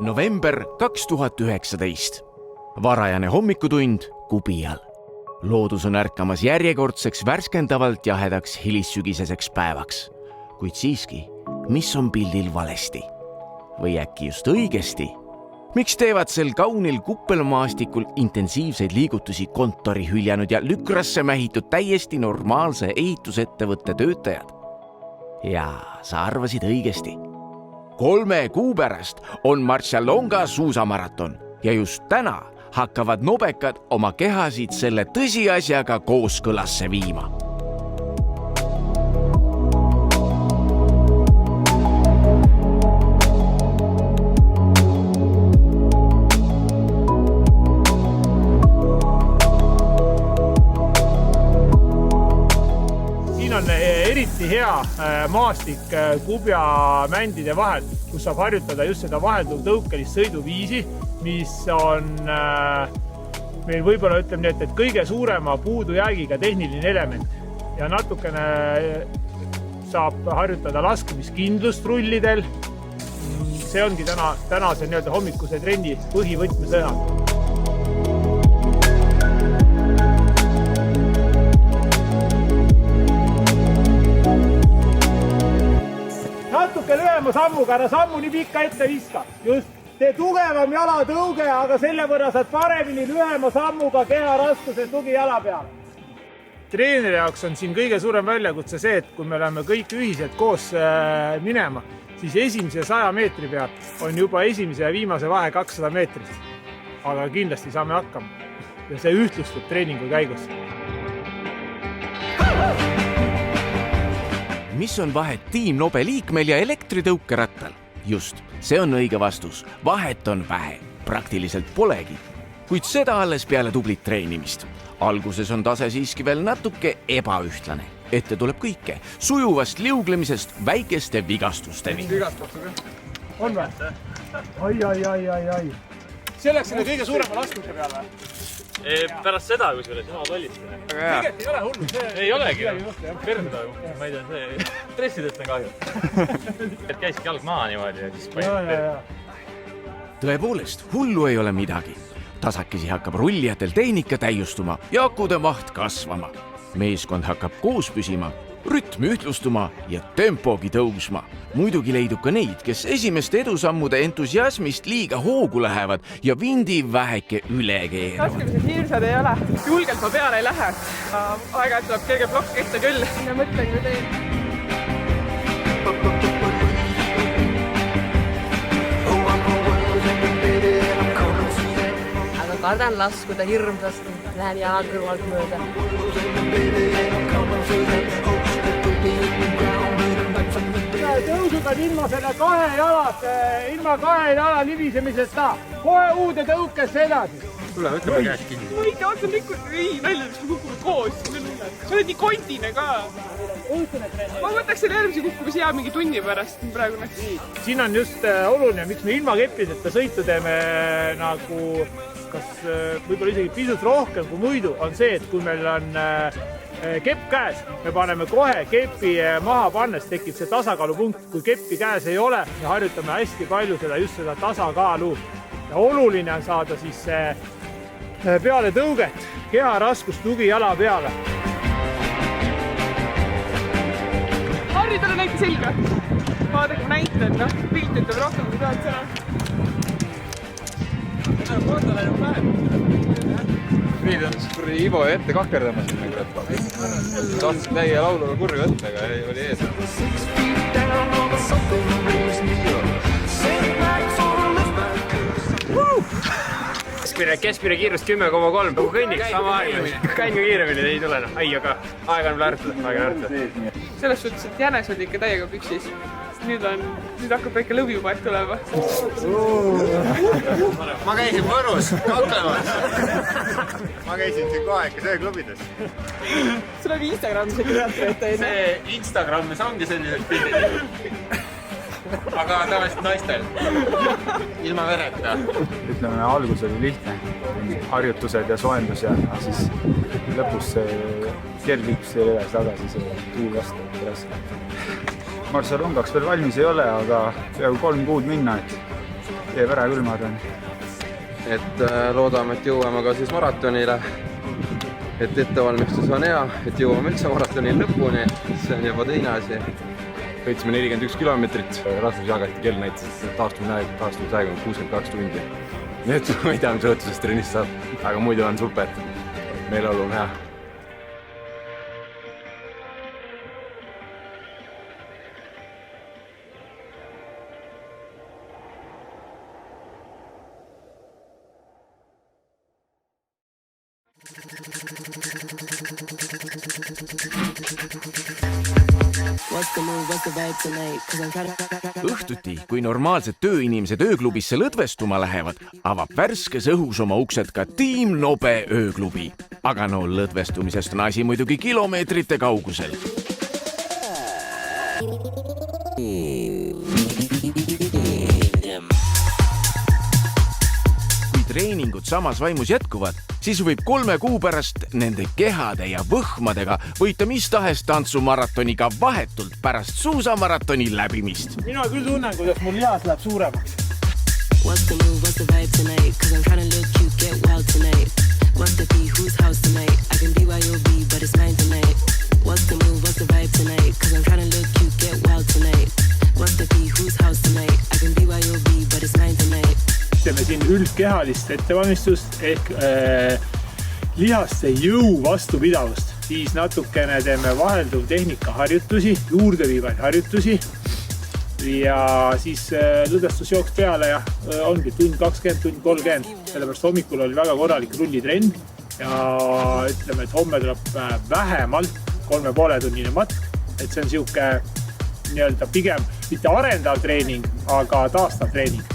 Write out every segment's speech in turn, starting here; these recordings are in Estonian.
November 2019. Varajane hommikutund Kubijal. Loodus on ärkamas järjekordseks värskendavalt jahedaks hilissügiseseks päevaks. Kuid siiski, mis on pildil valesti? Või äkki just õigesti? Miks teevad sel kaunil kuppelmaastikul intensiivseid liigutusi kontori hüljanud ja lükrasse mähitud täiesti normaalse ehitusettevõtte töötajad? Ja sa arvasid õigesti. 3 kuu pärast on Marcialonga suusamaraton ja just täna hakkavad nobekad oma kehasid selle tõsiasjaga kooskõlasse viima. Siin on eriti hea maastik Kubja mändide vahel, kus saab harjutada just seda vahelduvtõukelist sõiduviisi, mis on meil võib-olla ütleme nii, et kõige suurema puudujäägiga tehniline element. Ja natukene saab harjutada laskemiskindlust rullidel. See ongi tänase hommikuse trendi põhivõtmesõnad. Natuke lühema sammuga, ära sammu nii pikka ette viska. Just tee tugevam jalatõuge, aga selle võrra saad paremini lühema sammuga keha raskuse tugi jala peal. Treeneri jaoks on siin kõige suurem väljakutse see, et kui me oleme kõik ühiselt koos minema, siis esimese 100 meetri peal on juba esimese ja viimase vahe 200 meetrit. Aga kindlasti saame hakkama ja see ühtlustub treeningu käigus. Mis on vahet Team Nobe liikmel ja elektritõukerattal? Just, see on õige vastus. Vahet on vähe, praktiliselt polegi. Kuid seda alles peale tublit treenimist. Alguses on tase siiski veel natuke ebaühtlane. Ette tuleb kõike, sujuvast liuglemisest väikeste vigastusteni. On või? Ai. See läks selle kõige suurema laskmike peale või? Pärast seda, kui sulle tema tollistada. Tegelikult ei ole hullu. Ei olegi. Perda, ma ei tea, see dressidest on kahju. Et käiski jalg maha niimoodi ja siis paljud. Tõepoolest, hullu ei ole midagi. Tasakesi hakkab rullijatel tehnika täiustuma ja akude maht kasvama. Meeskond hakkab koos püsima, rütm ühtlustuma ja tempogi tõusma. Muidugi leidub ka neid, kes esimeste edusammude entusiasmist liiga hoogu lähevad ja vindi väheke üle keeravad. Laskemised hiirsad ei ole. Julgelt ma peale ei lähe. Aega-ajalt tuleb kerge plokk ette küll. Ja mõtlen küll teil. Aga kardan laskuda hirmsasti. Lähen jalad kõrvalt mööda. Tõusud on ilma selle ilma kahe jala libisemisesta. Kohe uude tõukesse edasi. Tule, võtame käest kinni. Ma ei tahtnud liikuda. Ei, naljad, me kukume koos. Sa oled nii kondine ka. Ma võtaks selle järgmise kukkumise hea mingi tunni pärast praegu. Siin on just oluline, miks me ilma keppideta sõitu teeme nagu kas võib-olla isegi pisut rohkem kui muidu, on see, et kui meil on kepp käes, me paneme kohe kepi maha pannes, tekib see tasakaalupunkt. Kui keppi käes ei ole, me harjutame hästi palju just seda tasakaalu. Ja oluline on saada siis peale tõuget, keha raskus tugi jala peale. Harri, talle näite selga. Vaadake, ma näitan, pilt ütleb rohkem, kui tahad sõna. Priid on kurri Ivo ette kakerdama sinna. Tahtsin täie lauluga kurri võtta, aga oli ees. Keskmine kiirus 10,3. Kui kõnniks sama aeg. Käin ka kiiremini, ei tule. Ai, aga aega on harjutada. Selles suhtes, et jänes oli ikka täiega püksis. Nüüd hakkab väike lõviupaik tulema. Ma käisin Võrus kaklemas. Ma käisin siin kohe ikka sööklubides. Sul on Instagramis ikka teatreid enne. See Instagramis ongi sellised pildid. Aga tavaliselt naistel. Ilma vereta. Ütleme, algus oli lihtne. Harjutused ja soendus ja siis lõpus kergliikus ei üles tagasi see tuul vastu raske. Marcialongaks veel valmis ei ole, aga peaaegu 3 kuud minna, et teeb ära küll, ma arvan. Et loodame, et jõuame ka siis maratonile. Et ettevalmistus on hea, et jõuame üldse maratonil lõpuni. See on juba teine asi. Võitsime 41 kilomeetrit. Rasvusjagati kell näitas, et taastumisaeg on 62 tundi. Nii et ma ei tea, mis õhtusest trennist saab. Aga muidu on super. Meeleolu on hea. Õhtuti, kui normaalsed tööinimesed ööklubisse lõdvestuma lähevad, avab värskes õhus oma uksed ka Team Nobe ööklubi. Aga no lõdvestumisest on asi muidugi kilomeetrite kaugusel. Kui treeningud samas vaimus jätkuvad, siis võib 3 kuu pärast nende kehade ja võhmadega võita mis tahes tantsumaratoniga vahetult pärast suusamaratoni läbimist. Mina küll tunnen, kuidas mul lihas läheb suuremaks. What's the move, what's the vibe tonight? Cause I'm trying to look cute, get wild tonight. What's the beat, whose house tonight? I can be where you'll be, but it's mine tonight. What's the move, what's the vibe tonight? Cause I'm trying to look cute, get wild tonight. What's the beat, whose house tonight? I can be where you'll be, but it's mine tonight. Teeme siin üldkehalist ettevalmistust ehk lihaste jõu vastupidavust. Siis natukene teeme vahelduv tehnika harjutusi, juurdeviivaid harjutusi ja siis lõdvestusjooks peale ja ongi tund 20, tund 30. Sellepärast hommikul oli väga korralik rullitrenn ja ütleme, et homme tuleb vähemalt 3,5 tunnine matk. Et see on siuke nii-öelda pigem mitte arendav treening, aga taastav treening.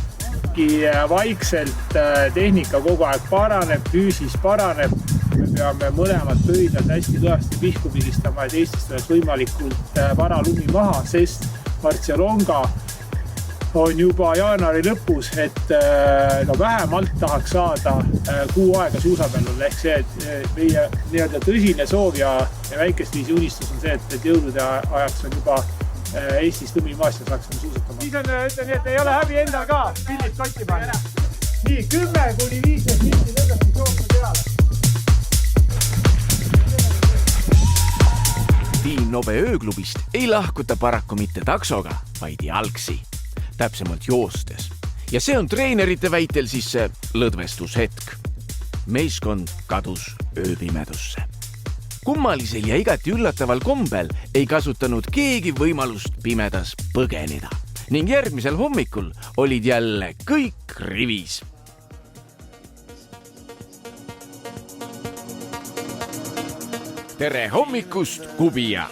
Vaikselt tehnika kogu aeg paraneb, füüsis paraneb. Me peame mõlemad pöidlad hästi kõvasti pihku pigistama, et Eestist oleks võimalikult vara lumi maha, sest Barcelona on juba jaanuari lõpus, et vähemalt tahaks saada kuu aega suusapellul. Ehk see, et meie nii-öelda tõsine soov ja väikest viisi unistus on see, et jõulude ajaks on juba Eestis lumi maast ja saaksime suusatama. Siis on, ütlen, et ei ole häbi endal ka pildid kotti panna. Nii, 10–15 minti lõdvasti jooksu peale. Team Nobe ööklubist ei lahkuta paraku mitte taksoga, vaid jalgsi, täpsemalt joostes. Ja see on treenerite väitel siis see lõdvestushetk. Meeskond kadus ööpimedusse. Kummalisel ja igati üllataval kombel ei kasutanud keegi võimalust pimedas põgeneda. Ning järgmisel hommikul olid jälle kõik rivis. Tere hommikust, Kubija!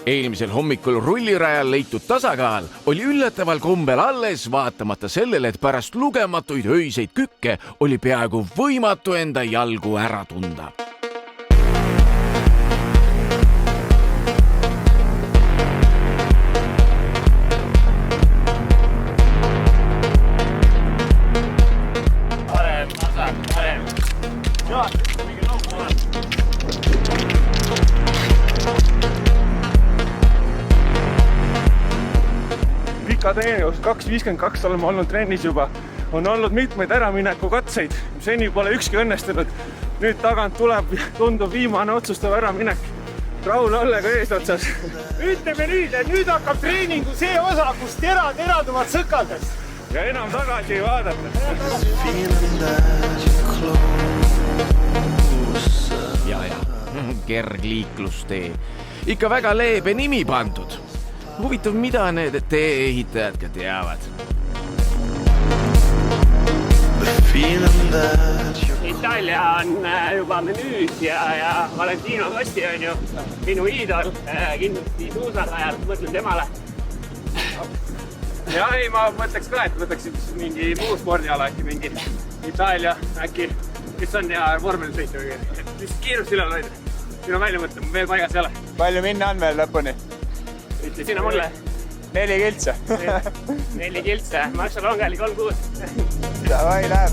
Eelmisel hommikul rullirajal leitud tasakaal oli üllataval kombel alles vaatamata sellele, et pärast lugematuid öiseid kükke oli peaaegu võimatu enda jalgu ära tunda. Pika treenus 2.52 oleme olnud trennis juba. On olnud mitmeid äramineku katseid, seni pole ükski õnnestunud. Nüüd tagant tuleb, tundub viimane otsustav äraminek. Raul Ollega eesotsas. Ütleme nüüd, et nüüd hakkab treeningu see osa, kus terad eraduvad sõkaldest. Ja enam tagasi ei vaadata. Ja, kergliiklustee. Ikka väga leebe nimi pandud. Huvitav, mida need tee-ehitajad ka teavad? Itaalia on juba menüüs ja Valentino Rossi on ju minu iidol, kindlasti suusalajal, mõtlen temale. Ja ei, ma mõtleks ka, et võtaks mingi muu spordiala, äkki mingi Itaalia, äkki, kes on ja vormelisõitu. Mis kiirust üle loida? Siin on välja mõtlema, veel paigas ei ole. Palju minna on veel lõpuni? Ütle sina mulle. 4 kiltse. 4 kiltse, Marshall-Longali 3-6. Davai, läheb.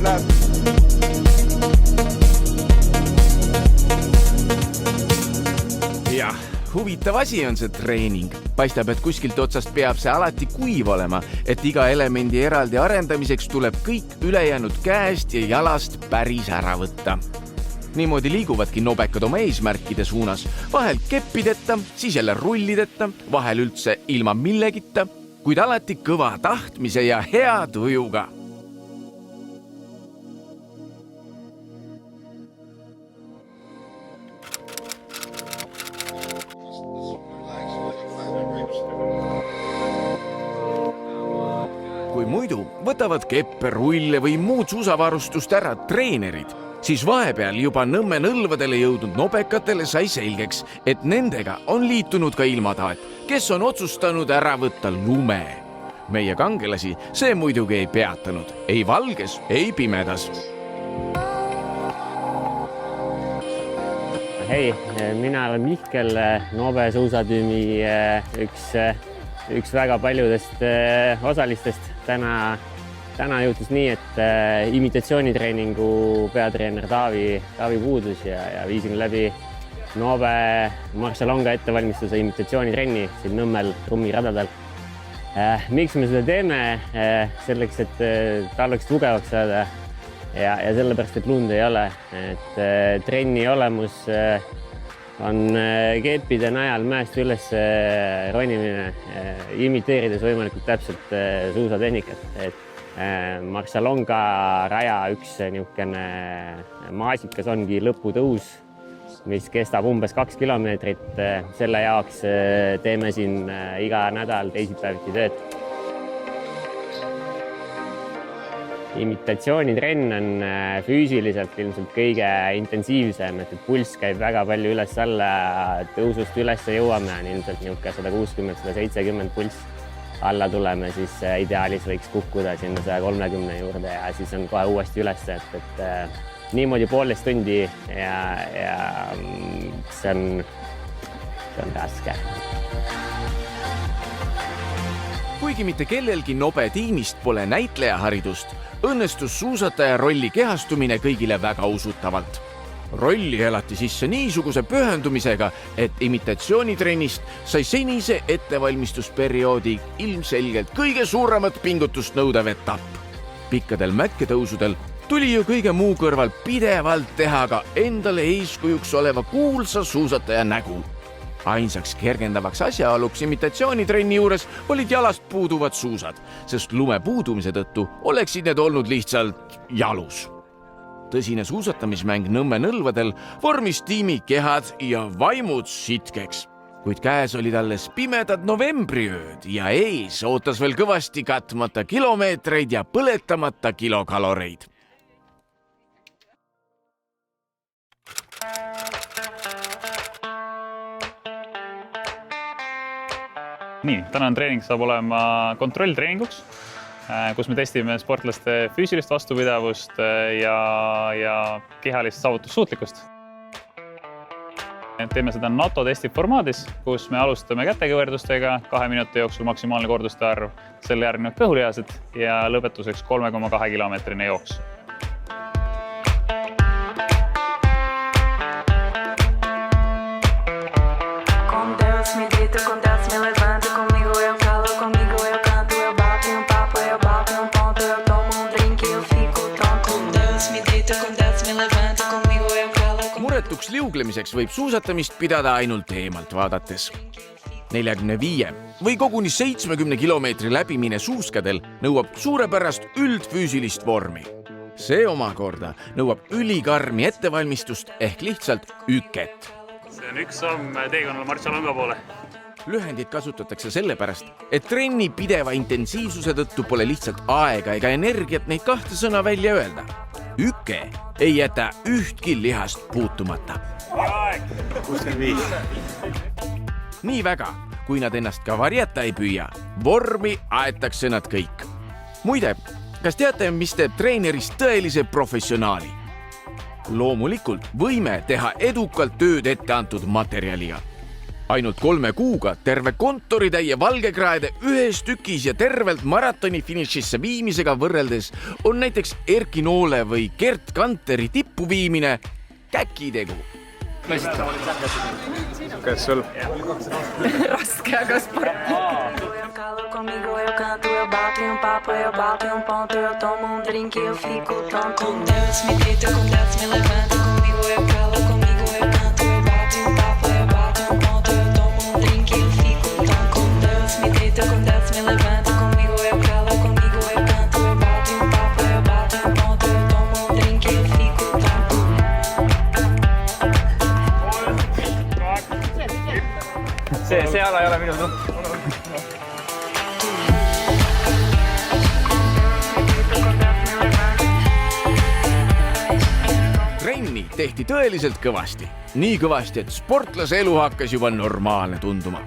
Jah, huvitav asi on see treening. Paistab, et kuskilt otsast peab see alati kuiv olema, et iga elemendi eraldi arendamiseks tuleb kõik ülejäänud käest ja jalast päris ära võtta. Niimoodi liiguvadki nobekad oma eesmärkide suunas, vahel keppideta, siis jälle rullideta, vahel üldse ilma millegita, kuid alati kõva tahtmise ja hea tujuga. Kui muidu võtavad keppe, rulle või muud suusavarustust ära treenerid, siis vahepeal juba Nõmme nõlvadele jõudnud nobekatele sai selgeks, et nendega on liitunud ka ilmataat, kes on otsustanud ära võtta lume. Meie kangelasi see muidugi ei peatanud, ei valges, ei pimedas. Hei, mina olen Mihkel, Nobe suusatüümi üks väga paljudest osalistest. Täna juhtus nii, et imitatsioonitreeningu peatreener Taavi puudus ja viisin läbi Nobe Marcialonga ettevalmistuse imitatsioonitrenni siin Nõmmel trummiradadel. Miks me seda teeme? Selleks, et ta oleks tugevaks saada ja sellepärast, et lund ei ole. Et trenni olemus on keppide najal mäest üles ronimine, imiteerides võimalikult täpselt suusatehnikat. Marcialonga raja üks niisugune maasikas ongi lõputõus, mis kestab umbes 2 kilomeetrit. Selle jaoks teeme siin iga nädal teisipäeviti tööd. Imitatsioonitrenn on füüsiliselt ilmselt kõige intensiivsem, et pulss käib väga palju üles-alla, tõusust üles jõuame, on ilmselt niisugune 160-170 pulss. Alla tuleme, siis ideaalis võiks kukkuda sinna 130 juurde ja siis on kohe uuesti üles, et niimoodi 1,5 tundi ja see on raske. Kuigi mitte kellelgi Nobe tiimist pole näitlejaharidust, õnnestus suusataja rolli kehastumine kõigile väga usutavalt. Rolli elati sisse niisuguse pühendumisega, et imitatsioonitrennist sai senise ettevalmistusperioodi ilmselgelt kõige suuremat pingutust nõudev etapp. Pikkadel mäkketõusudel tuli ju kõige muu kõrval pidevalt teha ka endale eeskujuks oleva kuulsa suusataja nägu. Ainsaks kergendavaks asjaoluks imitatsioonitrenni juures olid jalast puuduvad suusad, sest lume puudumise tõttu oleksid need olnud lihtsalt jalus. Tõsine suusatamismäng Nõmme nõlvadel vormis tiimi kehad ja vaimud sitkeks, kuid käes olid alles pimedad novembriööd ja ees ootas veel kõvasti katmata kilomeetreid ja põletamata kilokaloreid. Nii, tänane treening saab olema kontrolltreeninguks, kus me testime sportlaste füüsilist vastupidavust ja kehalist saavutussuutlikkust. Teeme seda NATO testi formaadis, kus me alustame kätekõverdustega 2 minuti jooksul maksimaalne korduste arv, selle järgnevad kõhulihased ja lõpetuseks 3,2 kilomeetrine jooks. Muretuks liuglemiseks võib suusatamist pidada ainult eemalt vaadates. 45 või koguni 70 kilomeetri läbimine suuskadel nõuab suurepärast üldfüüsilist vormi. See omakorda nõuab ülikarmi ettevalmistust ehk lihtsalt üket. See on üks samm teekonnal Marcialonga poole. Lühendit kasutatakse sellepärast, et trenni pideva intensiivsuse tõttu pole lihtsalt aega ega energiat neid 2 sõna välja öelda. Üke ei jäta ühtki lihast puutumata. 65. Nii väga, kui nad ennast ka varjata ei püüa, vormi aetakse nad kõik. Muide, kas teate, mis teeb treenerist tõelise professionaali? Loomulikult võime teha edukalt tööd ette antud materjaliga. Ainult 3 kuuga terve kontoritäie valgekraede ühes tükis ja tervelt maratoni finišisse viimisega võrreldes on näiteks Erki Noole või Gert Kanteri tippu viimine käkitegu. Kes sul? Raske, aga sport. Comigo eu canto, eu bato em papo, eu bato em ponto, eu tomo drink, eu fico tonto. Com Deus me deito, com Deus me levanto, comigo eu calo, comigo eu canto, eu bato em papo, eu bato em ponto, eu tomo drink, eu fico tonto. Com Deus me deito, com Deus me levanto, comigo eu calo, comigo eu canto, eu bato em papo, eu bato em ponto, eu tomo drink, eu fico tonto. See ala ei ole minu nõnd. Trenni tehti tõeliselt kõvasti. Nii kõvasti, et sportlase elu hakkas juba normaalne tunduma.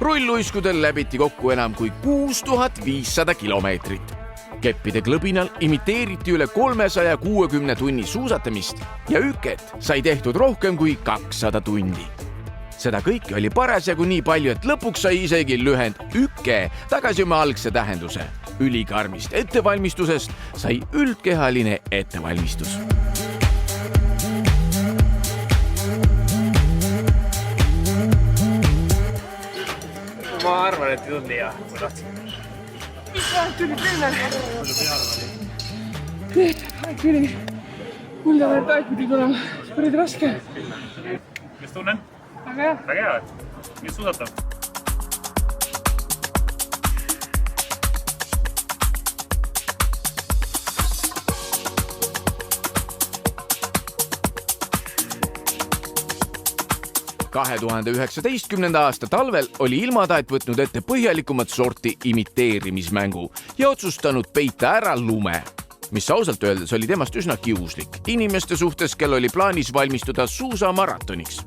Rulluiskudel läbiti kokku enam kui 6500 kilomeetrit. Keppide klõbinal imiteeriti üle 360 tunni suusatamist ja üket sai tehtud rohkem kui 200 tundi. Seda kõike oli parasjagu nii palju, et lõpuks sai isegi lühend üke tagasi oma algse tähenduse. Ülikarmist ettevalmistusest sai üldkehaline ettevalmistus. Ma arvan, et ei tulnud nii hea, kui tahtsin. Mis vahet tuli treener? Aeg tuli. Mul on aeg pidi tulema. See päris raske. Mis tunnen? Väga hea. Väga hea. Mis suusatab? aasta talvel oli ilmataat võtnud ette põhjalikumat sorti imiteerimismängu ja otsustanud peita ära lume, mis ausalt öeldes oli temast üsna kiuslik inimeste suhtes, kel oli plaanis valmistuda suusamaratoniks.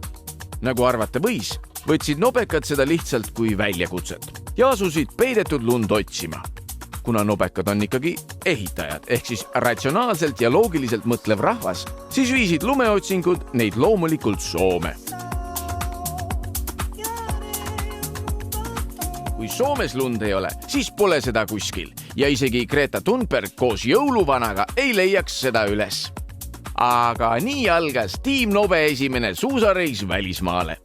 Nagu arvata võis, võtsid nobekad seda lihtsalt kui väljakutset ja asusid peidetud lund otsima. Kuna nobekad on ikkagi ehitajad ehk siis ratsionaalselt ja loogiliselt mõtlev rahvas, siis viisid lumeotsingud neid loomulikult Soome. Kui Soomes lund ei ole, siis pole seda kuskil ja isegi Greta Thunberg koos jõuluvanaga ei leiaks seda üles. Aga nii algas Team Nobe esimene suusareis välismaale.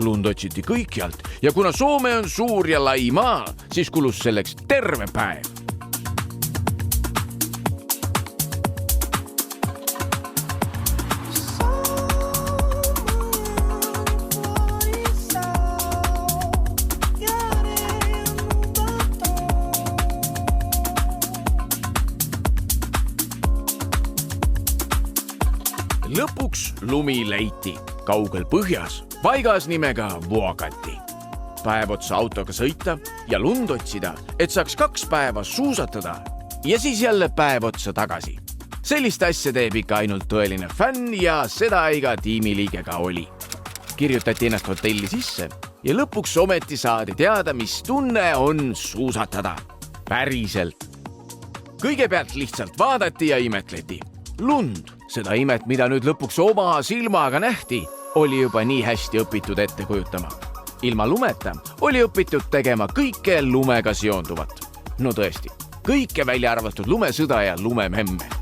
Lund otsiti kõikjalt ja kuna Soome on suur ja lai maa, siis kulus selleks terve päev. Lõpuks lumi leiti kaugel põhjas, paigas nimega Vuokatti. Päev otsa autoga sõita ja lund otsida, et saaks 2 päeva suusatada ja siis jälle päev otsa tagasi. Sellist asja teeb ikka ainult tõeline fänn ja seda iga tiimiliige ka oli. Kirjutati ennast hotelli sisse ja lõpuks ometi saadi teada, mis tunne on suusatada. Päriselt. Kõigepealt lihtsalt vaadati ja imetleti. Lund, seda imet, mida nüüd lõpuks oma silmaga nähti, oli juba nii hästi õpitud ette kujutama. Ilma lumeta oli õpitud tegema kõike lumega seonduvat. No tõesti, kõike välja arvatud lumesõda ja lumememme.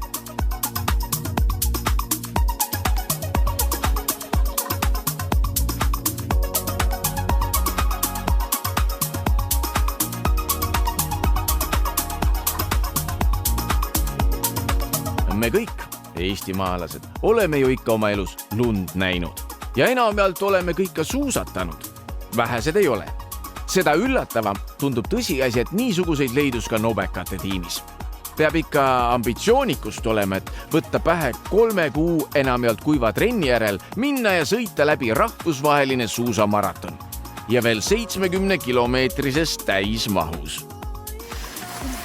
Me kõik, eestimaalased, oleme ju ikka oma elus lund näinud ja enamjaolt oleme kõik ka suusatanud. Vähesed ei ole. Seda üllatavam tundub tõsiasi, et niisuguseid leidus ka nobekate tiimis. Peab ikka ambitsioonikust olema, et võtta pähe 3 kuu enamjaolt kuiva trenni järel, minna ja sõita läbi rahvusvaheline suusamaraton ja veel 70 kilomeetrises täismahus.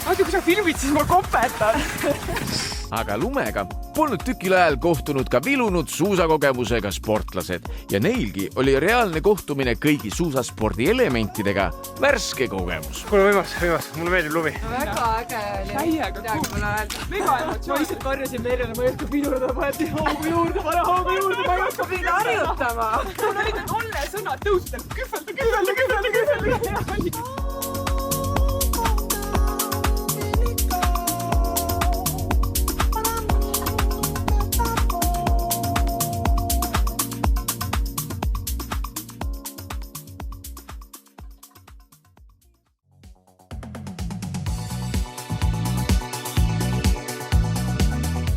Kui sa filmid, siis ma kopetan. Aga lumega polnud tükil ajal kohtunud ka vilunud suusakogemusega sportlased ja neilgi oli reaalne kohtumine kõigi suusaspordi elementidega värske kogemus. Kuule võimas, mulle meeldib lumi. Väga äge oli. Täiega mega emotsioon. Ma lihtsalt karjasin Merjale, ma ei hakka pidurdama, võeti hoogu juurde, ma ei hakka pidurdama harjutama. Mul olid need olle sõnad tõusud, kühvelda.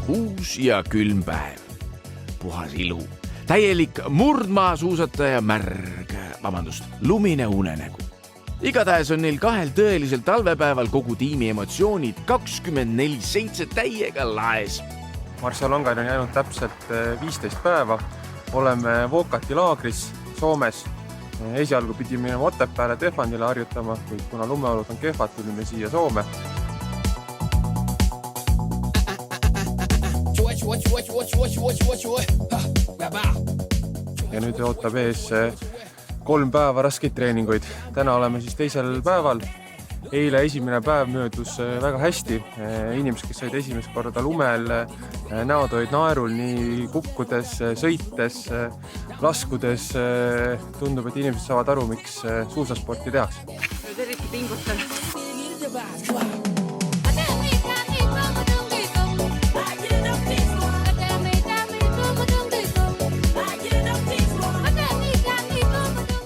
uus ja külm päev. Puhas ilu, täielik murdmaasuusataja lumine unenägu. Igatahes on neil kahel tõelisel talvepäeval kogu tiimi emotsioonid 24/7 täiega laes. Marcialongani on jäänud täpselt 15 päeva. Oleme Vuokatti laagris Soomes. Esialgu pidime minema Otepääle Tehvandile harjutama, kuid kuna lumeolud on kehvad, tulime siia Soome. Ja nüüd ootab ees 3 päeva raskeid treeninguid. Täna oleme siis teisel päeval. Eile esimene päev möödus väga hästi. Inimesed, kes said esimest korda lumel, näod olid naerul nii kukkudes, sõites, laskudes. Tundub, et inimesed saavad aru, miks suusasporti tehakse. Nüüd eriti pingutan.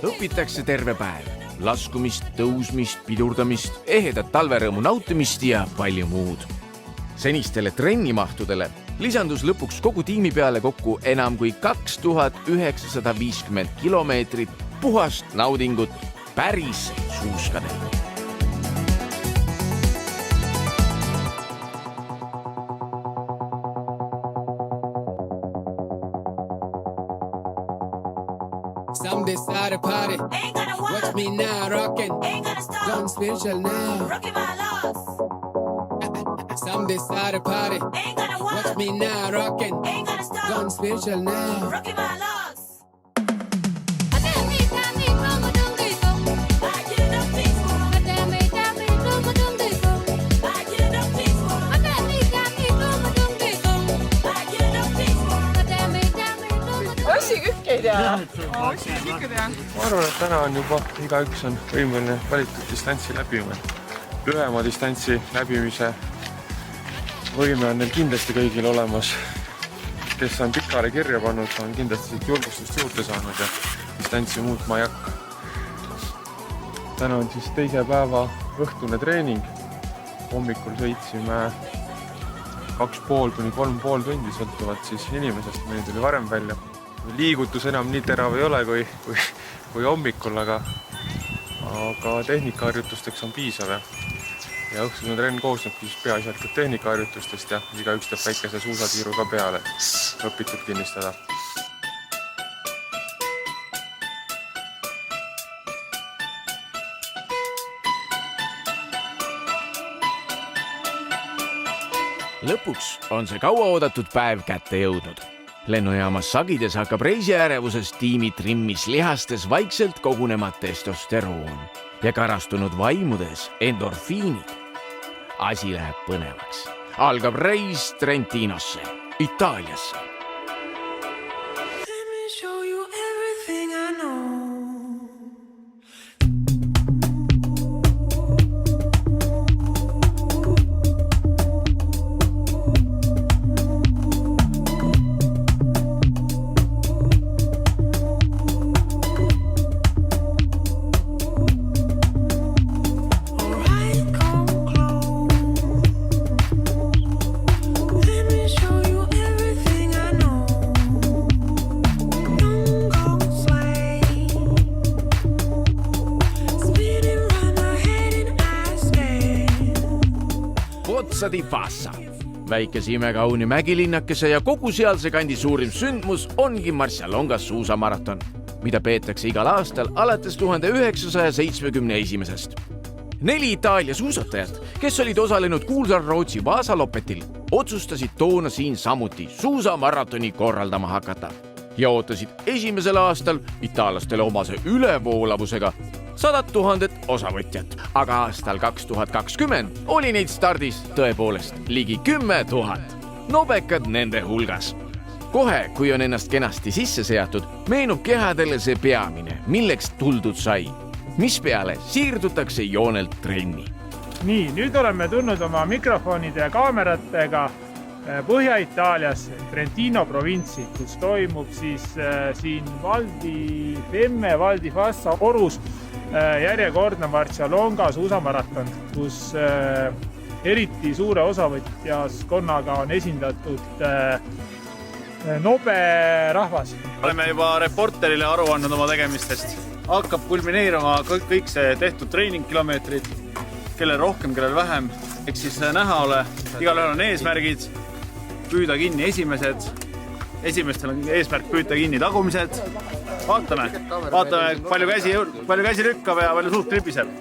Õpitakse terve päev. Laskumist, tõusmist, pidurdamist, ehedat talverõõmu nautimist ja palju muud. Senistele trennimahtudele lisandus lõpuks kogu tiimi peale kokku enam kui 2950 kilomeetrit puhast naudingut päris suuskadel. Some decide to party. Watch me now, rockin'. Gone spiritual now. Some decide to party. Watch me now, rockin'. Gone spiritual now. Ossikükkeid ja? Ossikükkeid ja? Ma arvan, et täna on juba igaüks on võimeline valitud distantsi läbima. Lühema distantsi läbimise võime on neil kindlasti kõigil olemas. Kes on pikale kirja pannud, on kindlasti julgustust juurde saanud ja distantsi muutma ei hakka. Täna on siis teise päeva õhtune treening. Hommikul sõitsime 2,5 kuni 3,5 tundi, sõltuvad siis inimesest, mõni tuli varem välja. Liigutus enam nii terav ei ole kui hommikul, aga tehnikaharjutusteks on piisav. Ja õhtune trenn koosnebki siis peaasjalikult tehnikaharjutustest ja igaüks teeb väikese suusatiiru ka peale, õpitud kinnistada. Lõpuks on see kauaoodatud päev kätte jõudnud. Lennujaamas Sagides hakkab reisiärevuses tiimi trimmis lihastes vaikselt kogunema testosteroon ja karastunud vaimudes endorfiinid. Asi läheb põnevaks. Algab reis Trentinosse, Itaaliasse. Di Fassa. Väikese imekauni mägilinnakese ja kogu sealse kandi suurim sündmus ongi Marcialongas suusamaraton, mida peetakse igal aastal alates 1971. 4 Itaalia suusatajat, kes olid osalenud kuulsal Rootsi Vaasalopetil, otsustasid toona siin samuti suusamaratoni korraldama hakata ja ootasid esimesel aastal itaallastele omase ülevoolavusega 100 000 osavõtjat, aga aastal 2020 oli neid stardis tõepoolest ligi 10 000. Nobekad nende hulgas. Kohe, kui on ennast kenasti sisse seatud, meenub kehadele see peamine, milleks tuldud sai. Mispeale siirdutakse joonelt trenni. Nii, nüüd oleme tulnud oma mikrofonide ja kaameratega Põhja-Itaalias Trentino provintsi, kus toimub siis siin Val di Fassa orus järjekordne Marcialonga suusamaraton, kus eriti suure osavõtjaskonnaga on esindatud nobe rahvas. Oleme juba reporterile aru andnud oma tegemistest. Hakkab kulmineeruma kõik see tehtud treeningkilomeetrid, kellel rohkem, kellel vähem. Eks siis näha ole, igalühel on eesmärgid, püüda kinni esimestel on eesmärk püüda kinni tagumised. Vaatame, palju käsi lükkab ja palju suht trippiseb.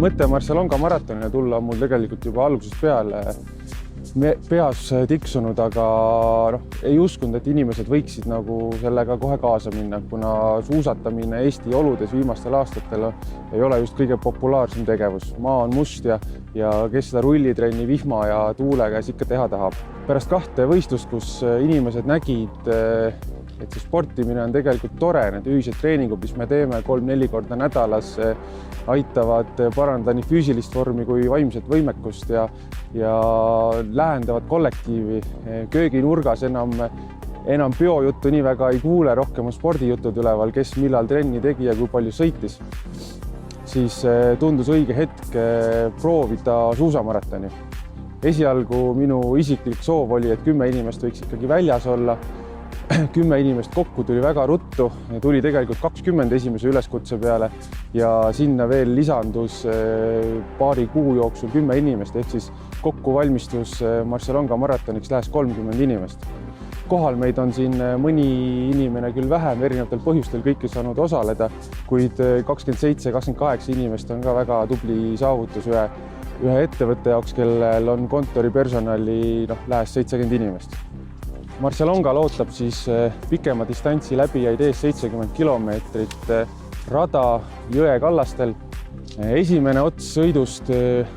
Mõte Marcialonga maratonile tulla on mul tegelikult juba algusest peale peas tiksunud, aga ei uskunud, et inimesed võiksid nagu sellega kohe kaasa minna, kuna suusatamine Eesti oludes viimastel aastatel ei ole just kõige populaarsem tegevus. Maa on must ja kes seda rullitrenni vihma ja tuule käes ikka teha tahab. Pärast 2 võistlust, kus inimesed nägid, et see sportimine on tegelikult tore, need ühised treeningud, mis me teeme 3-4 korda nädalas, aitavad parandada nii füüsilist vormi kui vaimset võimekust ja lähendavad kollektiivi. Kööginurgas enam biojuttu nii väga ei kuule, rohkem on spordijutud üleval, kes millal trenni tegi ja kui palju sõitis. Siis tundus õige hetk proovida suusamaratoni. Esialgu minu isiklik soov oli, et 10 inimest võiks ikkagi väljas olla. 10 inimest kokku tuli väga ruttu, tuli tegelikult 20 esimese üleskutse peale ja sinna veel lisandus paari kuu jooksul 10 inimest, ehk siis kokku valmistus Marcialonga maratoniks lähes 30 inimest. Kohal meid on siin mõni inimene küll vähem, erinevatel põhjustel kõik ei saanud osaleda, kuid 27-28 inimest on ka väga tubli saavutus ühe ettevõtte jaoks, kellel on kontori personali lähes 70 inimest. Marcialonga ootab siis pikema distantsi läbijaid ees 70 kilomeetrit rada jõe kallastel. Esimene ots sõidust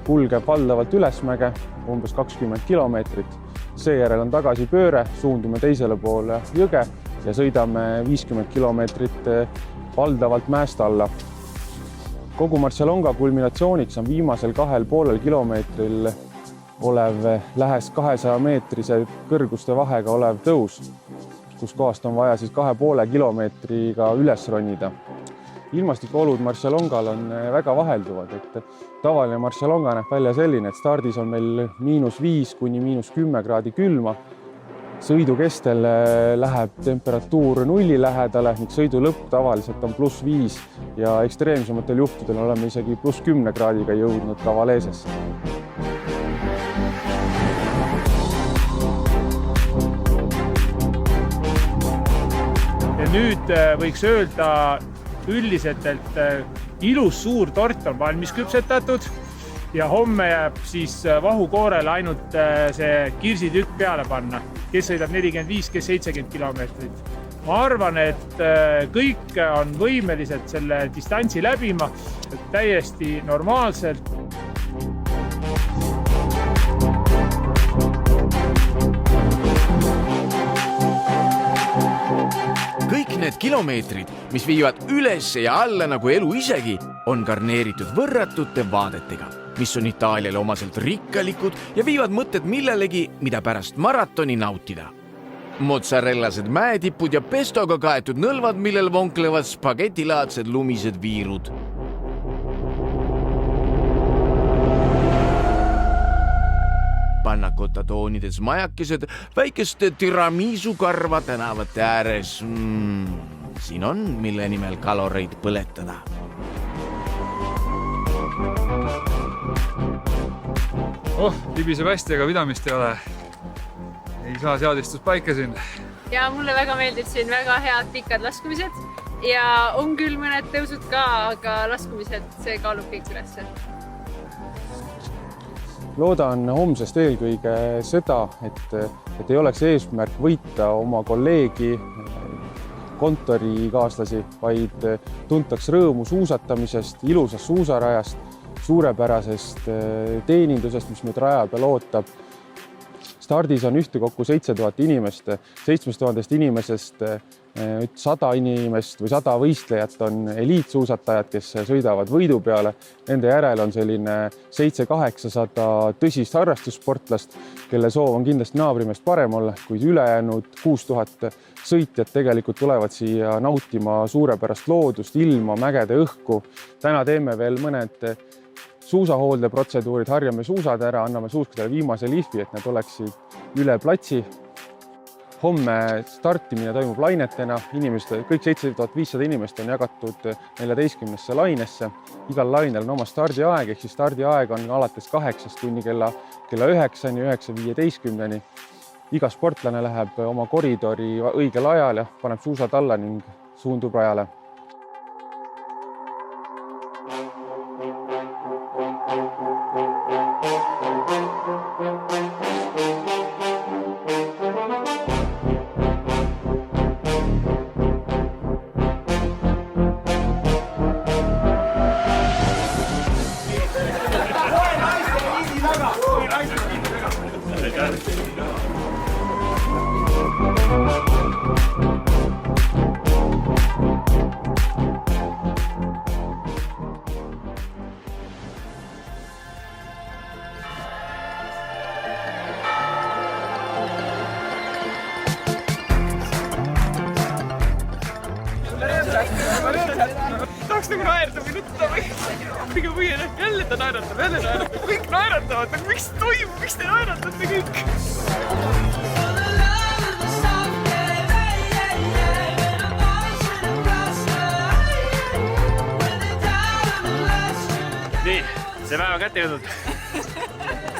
kulgeb valdavalt ülesmäge, umbes 20 kilomeetrit. Seejärel on tagasipööre, suundume teisele poole jõge ja sõidame 50 kilomeetrit valdavalt mäest alla. Kogu Marcialonga kulminatsiooniks on viimasel 2,5 kilomeetril olev lähes 200 meetrise kõrguste vahega olev tõus, kus kohast on vaja siis 2,5 kilomeetriga üles ronida. Ilmastikuolud Marcialongal on väga vahelduvad, et tavaline Marcialonga näeb välja selline, et stardis on meil -5 kuni -10 kraadi külma. Sõidu kestel läheb temperatuur 0 lähedale ning sõidu lõpp tavaliselt on +5 ja ekstreemsematel juhtudel oleme isegi +10 kraadiga jõudnud ka Valesesse. Nüüd võiks öelda üldiselt, et ilus suur tort on valmis küpsetatud ja homme jääb siis vahukoorele ainult see kirsitükk peale panna, kes sõidab 45, kes 70 kilomeetrit. Ma arvan, et kõik on võimelised selle distantsi läbima täiesti normaalselt. Kõik need kilomeetrid, mis viivad üles ja alla nagu elu isegi, on garneeritud võrratute vaadetega, mis on Itaaliale omaselt rikkalikud ja viivad mõtted millelegi, mida pärast maratoni nautida. Mozzarellased mäetipud ja pestoga kaetud nõlvad, millel vonklevad spagetilaadsed lumised viirud. Pannakota toonides majakesed väikeste tiramisu karva tänavate ääres. Siin on, mille nimel kaloreid põletada. Libiseb hästi, aga pidamist ei ole. Ei saa seadistus paika siin. Ja mulle väga meeldib siin väga head pikad laskumised ja on küll mõned tõusud ka, aga laskumised, see kaalub kõik ülesse. Loodan homsest eelkõige seda, et ei oleks eesmärk võita oma kolleegi, kontorikaaslasi, vaid tuntaks rõõmu suusatamisest, ilusast suusarajast, suurepärasest teenindusest, mis meid raja peal ootab. Stardis on ühtekokku 7000 inimest, 7000 inimesest 100 inimest või 100 võistlejat on eliitsuusatajad, kes sõidavad võidu peale. Nende järel on selline 700-800 tõsist harrastussportlast, kelle soov on kindlasti naabrimest parem olla, kuid ülejäänud 6000 sõitjad tegelikult tulevad siia nautima suurepärast loodust, ilma, mägede õhku. Täna teeme veel mõned suusahoolde protseduurid, harjame suusad ära, anname suuskadele viimase lihvi, et nad oleksid üle platsi. Homme startimine toimub lainetena, kõik 7500 inimest on jagatud 14 lainesse. Igal lainel on oma stardiaeg, ehk siis stardiaeg on alates 8 kuni kella 9-ni, 9:15. Iga sportlane läheb oma koridori õigel ajal ja paneb suusad alla ning suundub rajale. Tahaks nagu naerda või nutta või jälle ta naeratab, kõik naeratavad, aga miks toimub, miks te naeratate kõik? Nii, see päev on kätte jõudnud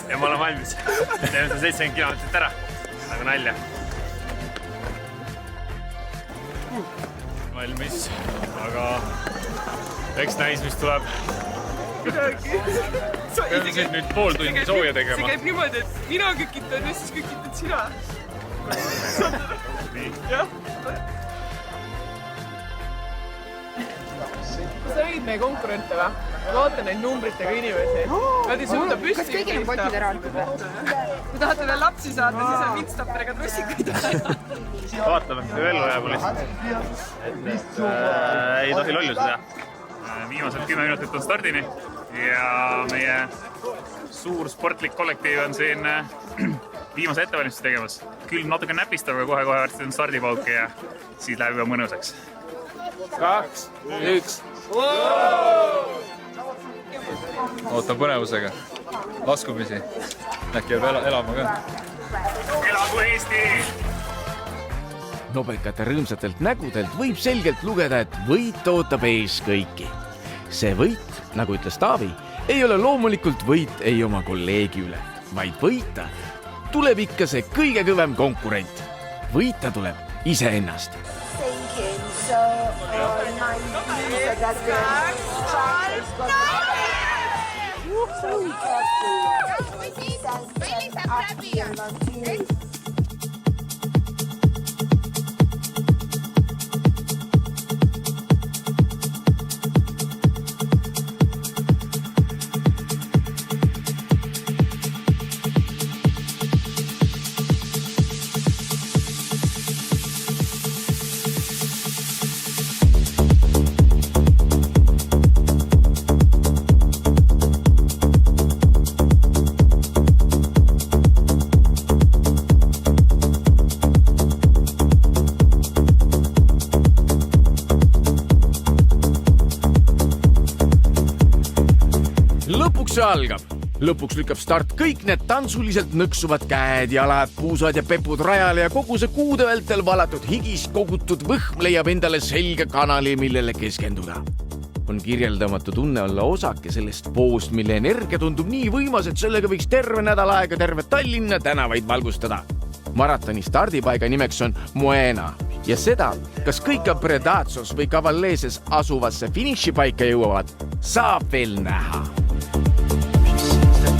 ja ma olen valmis. Teeme 70 kilomeetrit ära, nagu nalja. Valmis, aga eks näis, mis tuleb. Peame siin nüüd pool tundi sooja tegema. See käib niimoodi, et mina kükitan ja siis kükitad sina. Nii. Jah. Kas sa nägid meie konkurente või? Vaata neid numbritega inimesi. Nad ei suuda püsti. Kas kõigil on potid ära antud? Kui tahate veel lapsi saada, siis on vintstapperiga trussikuid. Vaatame, kui ellu jääb lihtsalt. Ei tohi lollusi teha. Viimased 10 minutit on stardini ja meie suur sportlik kollektiiv on siin viimase ettevalmistuse tegemas. Küll natuke näpistab, aga kohe varsti on stardipauk ja siis läheb juba mõnusaks. 2, 1. Ootan põnevusega. Laskumisi. Äkki jääb elama ka. Elagu Eesti! Nobekate rõõmsatelt nägudelt võib selgelt lugeda, et võit ootab ees kõiki. See võit, nagu ütles Taavi, ei ole loomulikult võit ei oma kolleegi üle, vaid võita tuleb ikka see kõige kõvem konkurent. Võita tuleb iseennast. Algab. Lõpuks lükkab start kõik need tantsuliselt nõksuvad käed, jalad, puusad ja pepud rajale ja kogu see kuude vältel valatud higis kogutud võhm leiab endale selge kanali, millele keskenduda. On kirjeldamatu tunne olla osake sellest voost, mille energia tundub nii võimas, et sellega võiks terve nädal aega terve Tallinna tänavaid valgustada. Maratoni stardipaiga nimeks on Moena ja seda, kas kõik Predazos või Cavalleses asuvasse finišipaika jõuavad, saab veel näha.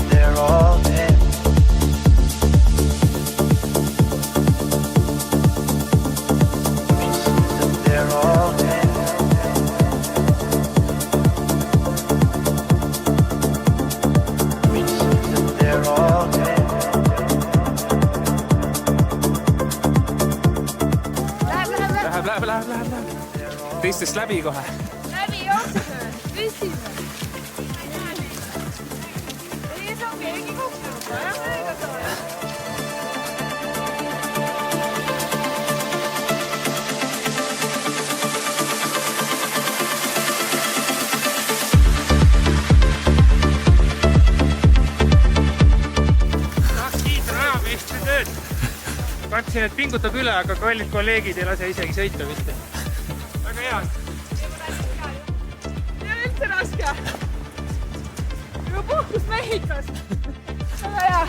They're all dead. They're all dead. They're all dead. Läheb. üksteist läbi kohe. Läbi jookseme, püstime. Ees on keegi kokkunud, vaja meiega saada. Kartsin, et pingutab üle, aga kallid kolleegid ei lase isegi sõita vist. Väga hea. Ja üldse raske. Juba puhkus Mehhikos. Väga hea.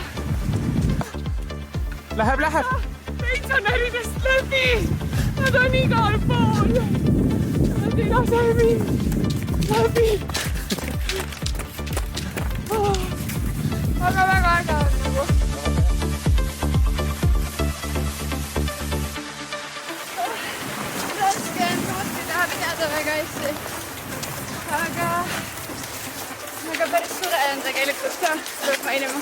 Läheb. Pensionäridest läbi. Nad on igal pool. Nad ei lase mind läbi. Aga väga äge on nagu. Väga hästi. Aga päris sure on tegelikult ka, tuleb mainima.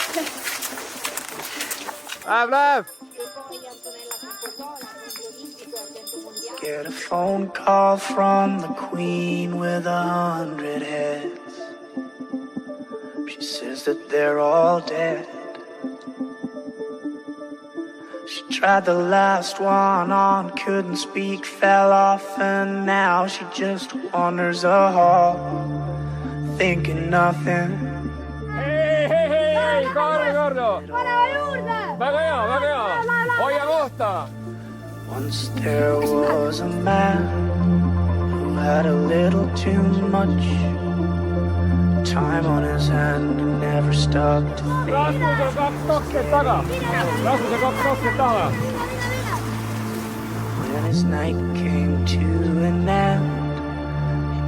Läheb! Get a phone call from the queen with 100 heads. She says that they're all dead. She tried the last one on, couldn't speak, fell off, and now she just wanders a hall, thinking nothing. Hei, Kardo! Väga hea! Hoia kohta! Once there was a man who had a little too much time on his hand and never stopped to think. Rasmusel 220 taga. When his night came to an end,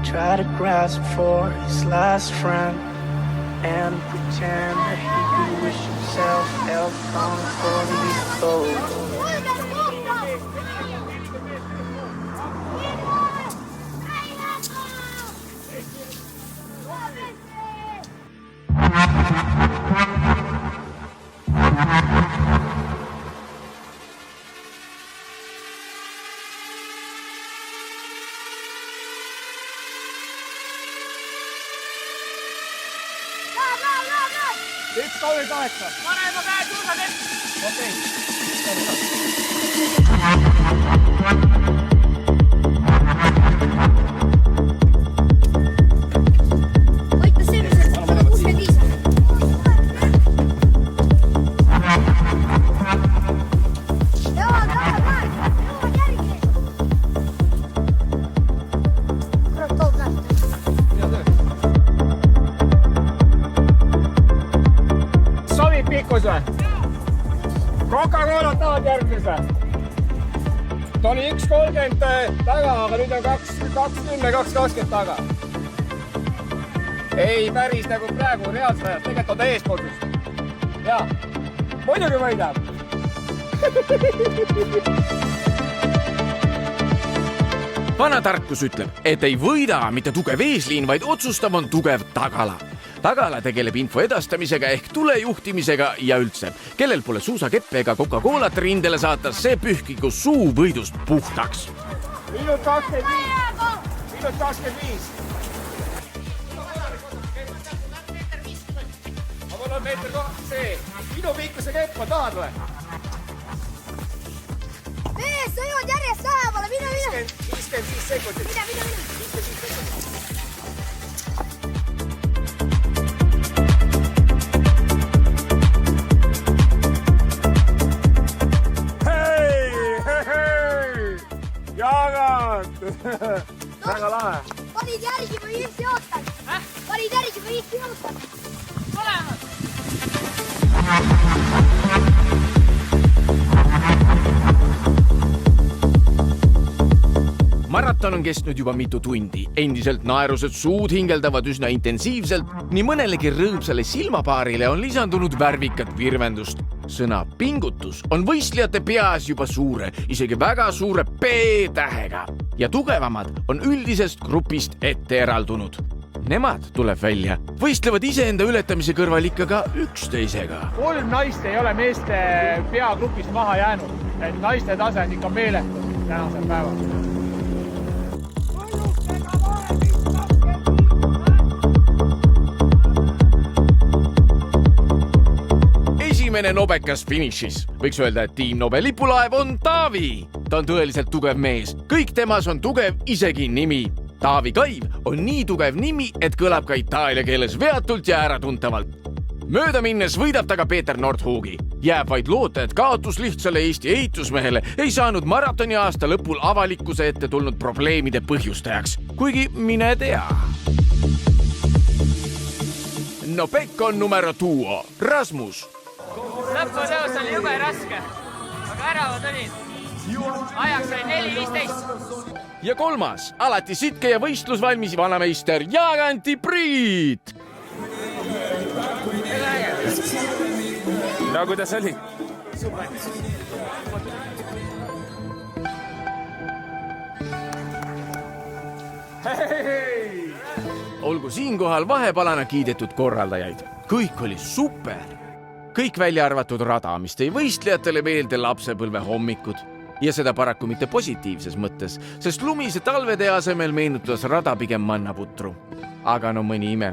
he tried to grasp for his last friend and pretend that he could wish himself health on a four-leaf boat. Üks 38. Panema käed suusad ette. Okei. Võita selliselt 65. Jõuad järgi. Kurat, kaug näeb. Sobib pikkus või? Coca-Cola tahad järgmises või? Ta oli 1.30 taga, aga nüüd on 2.10-2.20 taga. Ei, päris nagu praegu reaalselt ajad, tegelikult on ta eespoolsus. Jaa, muidugi võidab. Vana tarkus ütleb, et ei võida mitte tugev eesliin, vaid otsustav on tugev tagala. Tagala tegeleb info edastamisega ehk tulejuhtimisega ja üldse. Kellel pole suusakeppe ega Coca-Colat rindele saata, see pühkigu suu võidust puhtaks. Minut 25. Minut 25. Ma mul on meeter see. Minu pikkuse kepp on tahad või? Mees, sa jõuad järjest lähemale, mine. 55 sekundit. Mine. 55 sekundit. Jagad! Väga lahe. Panid järgi või üldse jootad? Panid järgi või üldse jootad? Mõlemad. Maraton on kestnud juba mitu tundi. Endiselt naerused suud hingeldavad üsna intensiivselt. Nii mõnelegi rõõmsale silmapaarile on lisandunud värvikat virvendust. Sõna pingutus on võistlejate peas juba suure, isegi väga suure P-tähega. Ja tugevamad on üldisest grupist ette eraldunud. Nemad, tuleb välja, võistlevad iseenda ületamise kõrval ikka ka üksteisega. 3 naist ei ole meeste peagrupist maha jäänud. Et naiste tase on ikka meeletu tänasel päeval. esimene nobekas finišis. Võiks öelda, et tiim Nobe lipulaev on Taavi. Ta on tõeliselt tugev mees. Kõik temas on tugev isegi nimi. Taavi Kaiv on nii tugev nimi, et kõlab ka itaalia keeles veatult ja äratuntavalt. Mööda minnes võidab ta ka Peeter Nordhugi. Jääb vaid loota, et kaotus lihtsale Eesti ehitusmehele ei saanud maratoni aasta lõpul avalikkuse ette tulnud probleemide põhjustajaks. Kuigi mine tea. No Pekk on numero duo, Rasmus. Lõputöös oli jube raske, aga äravad olid. Ajaks oli 4.15. Ja kolmas, alati sitke ja võistlusvalmis vanameister Jaaganti Priit. No kuidas oli? Hei! Olgu siinkohal vahepalana kiidetud korraldajaid. Kõik oli super. Kõik välja arvatud rada, mis tõi võistlejatele meelde lapsepõlve hommikud. Ja seda paraku mitte positiivses mõttes, sest lumise talvetee asemel meenutas rada pigem mannaputru. Aga no mõni ime.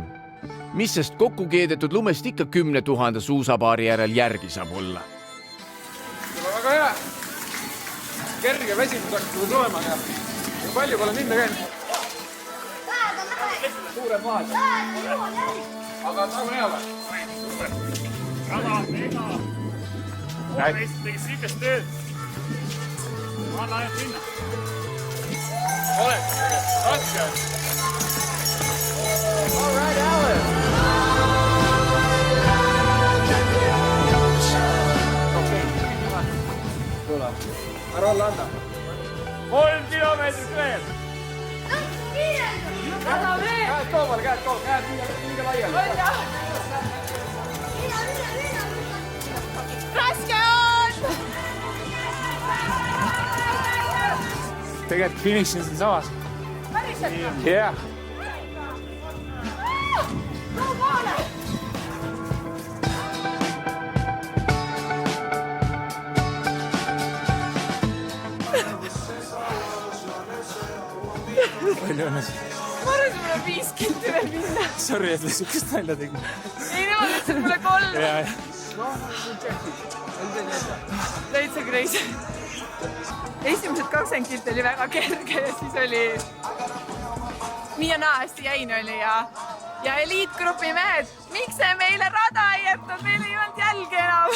Mis sest kokku keedetud lumest ikka 10 000 suusapaari järel järgi saab olla? Väga hea. Kerge vesimus hakkab tulema ja palju pole minna käinud. Suurem vaad. Aga on hea või? Rada, ega. Poolteist tegi sihukest tööd. Ma annan ainult minna. Oled, raske on. All right, Alan. Tule, ära olla anna. 3 kilomeetrit veel. Käed koomale, käed liiga laiali. Raske on! Tegelikult finišin siin samas. Päriselt? Yeah. Palju õnnes. Ma arvan, et mulle 5 kilti veel minna. Sorry, et sihukest välja tegin. Ei, nemad ütlesid mulle 3. Täitsa crazy. Esimesed 20 kilti oli väga kerge ja siis oli nii ja naa hästi jäin oli ja eliitgrupi mehed, miks see meile rada ei jätnud, meil ei olnud jälgi enam.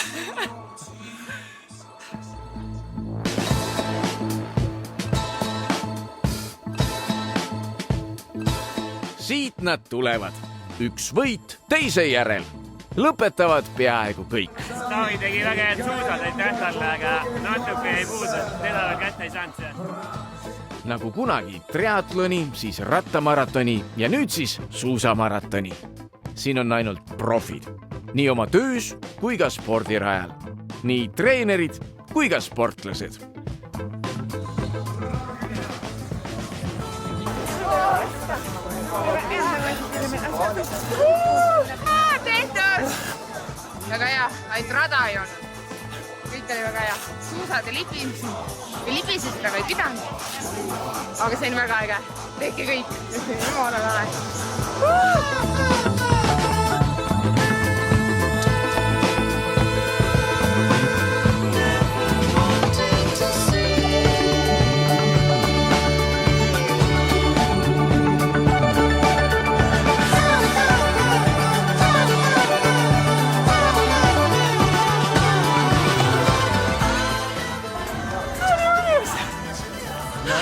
Siit nad tulevad. Üks võit teise järel. Lõpetavad peaaegu kõik. Taavi tegi väga head suusad, aitäh talle, aga natuke ei puudu. Teda veel kätte ei saanud see. Nagu kunagi triatloni, siis rattamaratoni ja nüüd siis suusamaratoni. Siin on ainult profid. Nii oma töös kui ka spordirajal. Nii treenerid kui ka sportlased. Tehtud! Väga hea, ainult rada ei olnud. Kõik oli väga hea. Suusad ja libisid, aga ei pidanud. Aga see on väga äge. Tehke kõik. Jumala tale.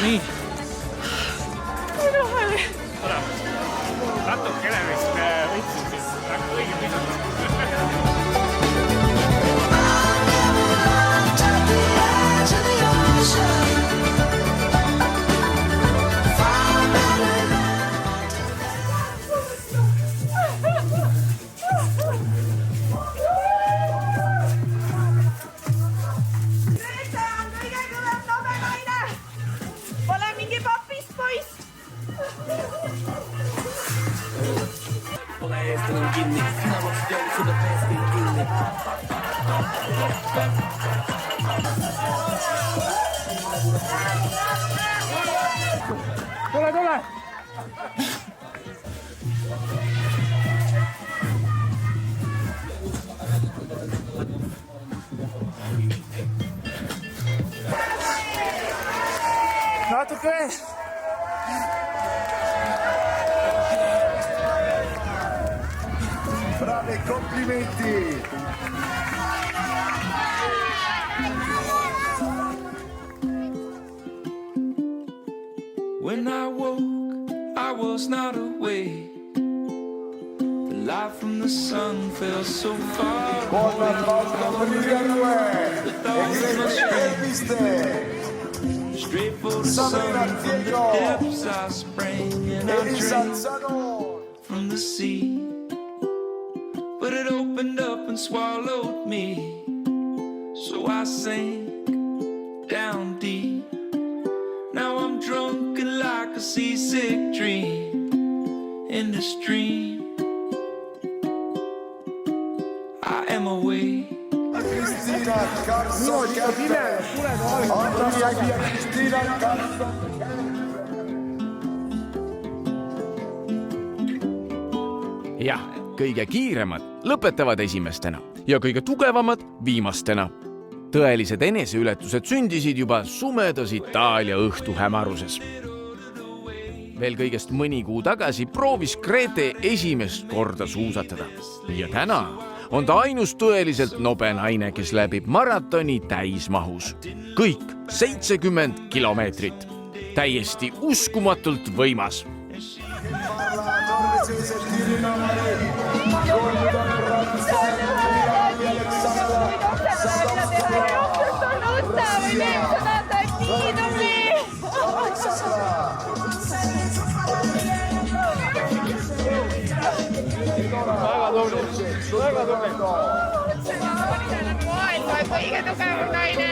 Nii. Natuke elevist võitsin siis. Väga õige pisut. Tule! natuke veel. Bravi, komplimenti. When I woke, I was not awake. The light from the sun fell so far away. The thoughts were straight for the sun. From the depths I sprang and I drank from the sea. But it opened up and swallowed me. So I sank down deep. Now I'm drunk and like a seasick dream. In the stream I am awake. Kristiina Karlsson Kristiina Karlsson. jah, kõige kiiremad lõpetavad esimestena ja kõige tugevamad viimastena. Tõelised eneseületused sündisid juba sumedas Itaalia õhtu hämaruses. Veel kõigest mõni kuu tagasi proovis Grete esimest korda suusatada. Ja täna on ta ainus tõeliselt nobe naine, kes läbib maratoni täismahus. Kõik 70 kilomeetrit. Täiesti uskumatult võimas. Väga tubli. Maailma kõige tugevam naine.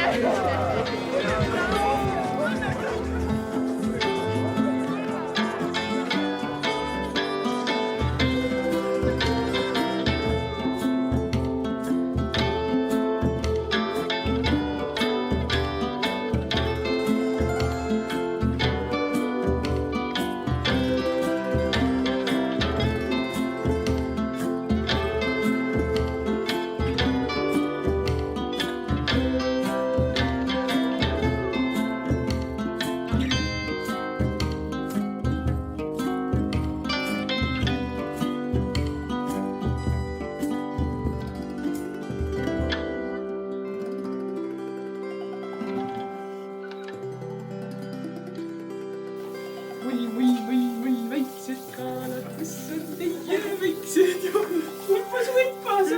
Väiksed kaalad, kus on teie väiksed ja võipas.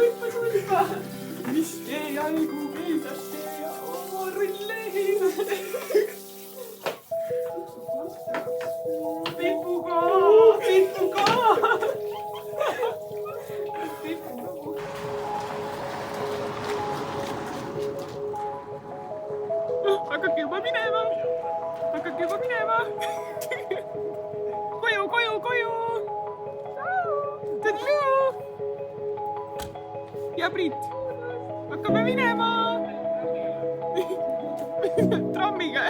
Mis te jalgu keeldate ja rulle heidate. Pipuga. Hakake juba minema. Koju. Tõdlu. Ja Priit, hakkame minema. Trammiga.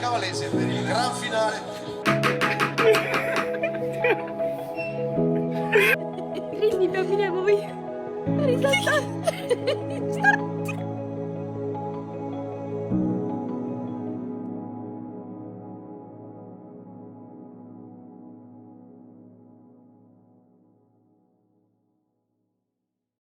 Cavalese per il gran finale. Trenni peab minema või? Päris lahe.